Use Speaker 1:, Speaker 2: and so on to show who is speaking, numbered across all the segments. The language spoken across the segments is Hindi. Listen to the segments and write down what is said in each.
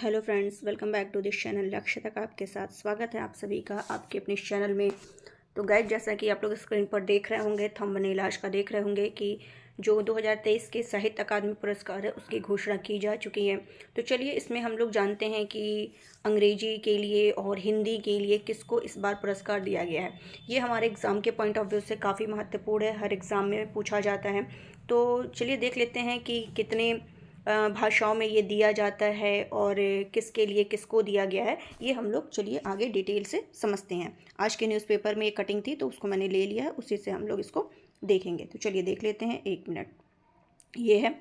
Speaker 1: Hello friends, welcome back to this channel. लक्ष्य तक आपके साथ स्वागत है आप सभी का आपके अपने इस चैनल में। तो गाइज, जैसा कि आप लोग स्क्रीन पर देख रहे होंगे, थंबनेल आज का देख रहे होंगे कि जो 2023 के साहित्य अकादमी पुरस्कार है उसकी घोषणा की जा चुकी है। तो चलिए इसमें हम लोग जानते हैं कि अंग्रेजी के लिए और हिंदी के लिए किसको इस बार पुरस्कार दिया गया है। ये हमारे एग्ज़ाम के पॉइंट ऑफ व्यू से काफ़ी महत्वपूर्ण है, हर एग्ज़ाम में पूछा जाता है। तो चलिए देख लेते हैं कि कितने भाषाओं में ये दिया जाता है और किसके लिए किसको दिया गया है। ये हम लोग चलिए आगे डिटेल से समझते हैं। आज के न्यूज़पेपर में एक कटिंग थी तो उसको मैंने ले लिया है, उसी से हम लोग इसको देखेंगे। तो चलिए देख लेते हैं, एक मिनट। ये है,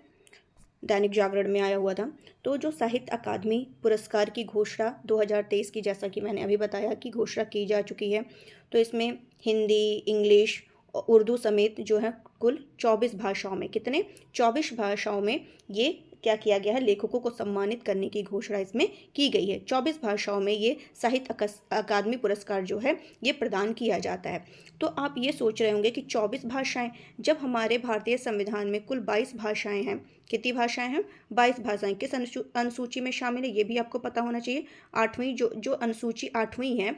Speaker 1: दैनिक जागरण में आया हुआ था। तो जो साहित्य अकादमी पुरस्कार की घोषणा 2023 की, जैसा कि मैंने अभी बताया कि घोषणा की जा चुकी है, तो इसमें हिंदी, इंग्लिश और उर्दू समेत जो है कुल 24 भाषाओं में, कितने 24 भाषाओं में ये क्या किया गया है, लेखकों को सम्मानित करने की घोषणा इसमें की गई है। 24 भाषाओं में ये साहित्य अकादमी पुरस्कार जो है ये प्रदान किया जाता है। तो आप ये सोच रहे होंगे कि 24 भाषाएं, जब हमारे भारतीय संविधान में कुल 22 भाषाएं हैं। कितनी भाषाएं हैं? 22 भाषाएं। किस अनुसूची में शामिल है ये भी आपको पता होना चाहिए। 8वीं जो अनुसूची 8वीं है,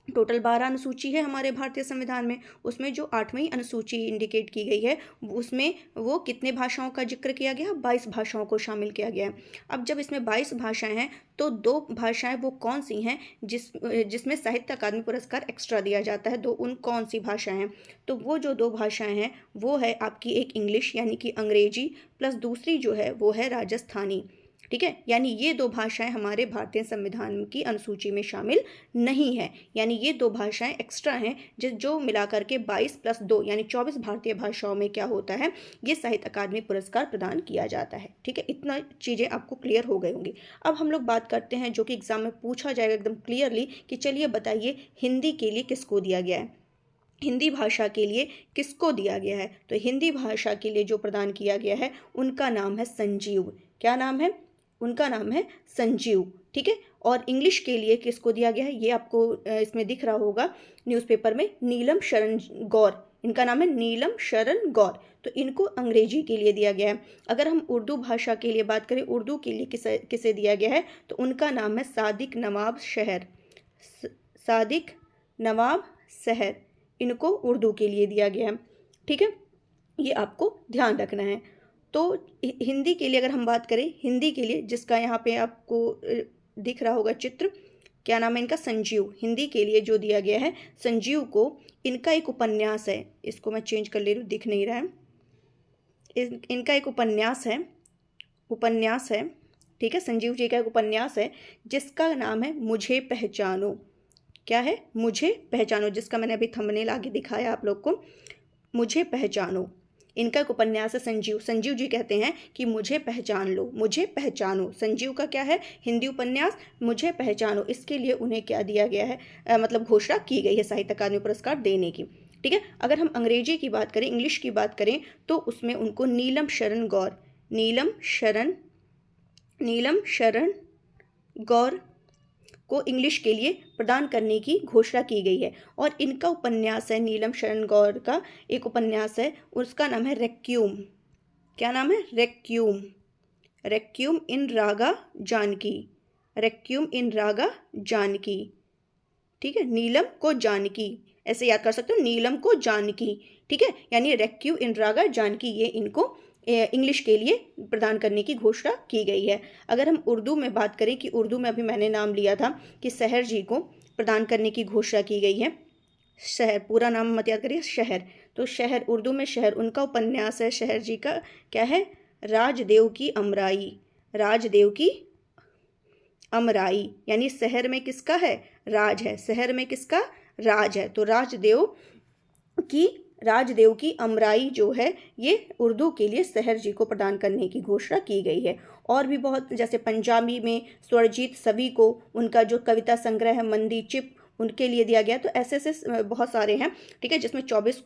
Speaker 1: टोटल 12 अनुसूची है हमारे भारतीय संविधान में, उसमें जो 8वीं अनुसूची इंडिकेट की गई है उसमें वो कितने भाषाओं का जिक्र किया गया? 22 भाषाओं को शामिल किया गया है। अब जब इसमें 22 भाषाएं हैं तो 2 भाषाएं वो कौन सी हैं जिसमें साहित्य अकादमी पुरस्कार एक्स्ट्रा दिया जाता है? उन कौन सी भाषाएं हैं? तो वो जो 2 भाषाएं हैं वो है आपकी एक इंग्लिश यानी कि अंग्रेजी, प्लस दूसरी जो है वो है राजस्थानी। ठीक है, यानी ये 2 भाषाएं हमारे भारतीय संविधान की अनुसूची में शामिल नहीं है। यानी ये 2 भाषाएं एक्स्ट्रा हैं जो मिलाकर के 22 प्लस 2 यानी 24 भारतीय भाषाओं में क्या होता है, ये साहित्य अकादमी पुरस्कार प्रदान किया जाता है। ठीक है, इतना चीज़ें आपको क्लियर हो गई होंगी। अब हम लोग बात करते हैं जो कि एग्जाम में पूछा जाएगा एकदम क्लियरली कि चलिए बताइए हिंदी के लिए किसको दिया गया है, हिंदी भाषा के लिए किसको दिया गया है। तो हिंदी भाषा के लिए जो प्रदान किया गया है उनका नाम है संजीव। क्या नाम है? उनका नाम है संजीव। ठीक है, और इंग्लिश के लिए किसको दिया गया है ये आपको इसमें दिख रहा होगा न्यूज़पेपर में, नीलम शरण गौर। इनका नाम है नीलम शरण गौर। तो इनको अंग्रेजी के लिए दिया गया है। अगर हम उर्दू भाषा के लिए बात करें, उर्दू के लिए किसे दिया गया है, तो उनका नाम है सादिक नवाब शहर। सादिक नवाब शहर, इनको उर्दू के लिए दिया गया है। ठीक है, ये आपको ध्यान रखना है। तो हिंदी के लिए अगर हम बात करें, हिंदी के लिए जिसका यहाँ पे आपको दिख रहा होगा चित्र, क्या नाम है इनका? संजीव। हिंदी के लिए जो दिया गया है संजीव को, इनका एक उपन्यास है, इसको मैं चेंज कर ले रही हूँ, दिख नहीं रहा है। इनका एक उपन्यास है। ठीक है, संजीव जी का एक उपन्यास है जिसका नाम है मुझे पहचानो। क्या है? मुझे पहचानो, जिसका मैंने अभी थंबनेल आगे दिखाया आप लोग को। मुझे पहचानो, इनका एक उपन्यास है संजीव। संजीव जी कहते हैं कि मुझे पहचान लो, मुझे पहचानो। संजीव का क्या है? हिंदी उपन्यास मुझे पहचानो। इसके लिए उन्हें क्या दिया गया है, मतलब घोषणा की गई है साहित्य अकादमी पुरस्कार देने की। ठीक है, अगर हम अंग्रेजी की बात करें, इंग्लिश की बात करें, तो उसमें उनको नीलम शरण गौर को इंग्लिश के लिए प्रदान करने की घोषणा की गई है। और इनका उपन्यास है, नीलम शरण गौर का एक उपन्यास है, उसका नाम है रेक्यूम। क्या नाम है? रेक्यूम। रेक्यूम इन रागा जानकी। रेक्यूम इन रागा जानकी। ठीक है, नीलम को जानकी, ऐसे याद कर सकते हो, नीलम को जानकी। ठीक है, यानी रेक्यू इन रागा जानकी, ये इनको इंग्लिश के लिए प्रदान करने की घोषणा की गई है। अगर हम उर्दू में बात करें कि उर्दू में अभी मैंने नाम लिया था कि शहर जी को प्रदान करने की घोषणा की गई है। शहर, पूरा नाम मत याद करिए, शहर। तो शहर, उर्दू में शहर, उनका उपन्यास है शहर जी का, क्या है? राजदेव की अमराई। राजदेव की अमराई, यानी शहर में किसका है? राज है। शहर में किसका? राज है। तो राजदेव की अमराई जो है ये उर्दू के लिए शहर जी को प्रदान करने की घोषणा की गई है। और भी बहुत, जैसे पंजाबी में स्वरजीत सवी को, उनका जो कविता संग्रह है मंदी चिप, उनके लिए दिया गया। तो ऐसे बहुत सारे हैं। ठीक है, जिसमें 24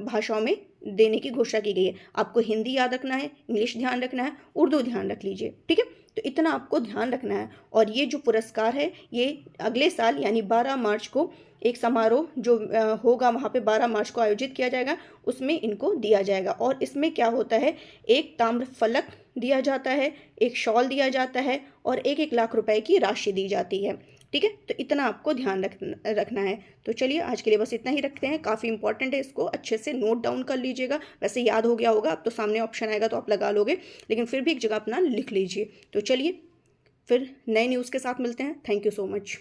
Speaker 1: भाषाओं में देने की घोषणा की गई है। आपको हिंदी याद रखना है, इंग्लिश ध्यान रखना है, उर्दू ध्यान रख लीजिए। ठीक है, तो इतना आपको ध्यान रखना है। और ये जो पुरस्कार है ये अगले साल यानी 12 मार्च को एक समारोह जो होगा वहाँ पे 12 मार्च को आयोजित किया जाएगा, उसमें इनको दिया जाएगा। और इसमें क्या होता है, एक ताम्र फलक दिया जाता है, एक शॉल दिया जाता है और 1-1 लाख रुपए की राशि दी जाती है। ठीक है, तो इतना आपको ध्यान रखना है। तो चलिए आज के लिए बस इतना ही रखते हैं, काफ़ी इंपॉर्टेंट है, इसको अच्छे से नोट डाउन कर लीजिएगा। वैसे याद हो गया होगा, अब तो सामने ऑप्शन आएगा तो आप लगा लोगे, लेकिन फिर भी एक जगह अपना लिख लीजिए। तो चलिए फिर नए न्यूज़ के साथ मिलते हैं। Thank you so much.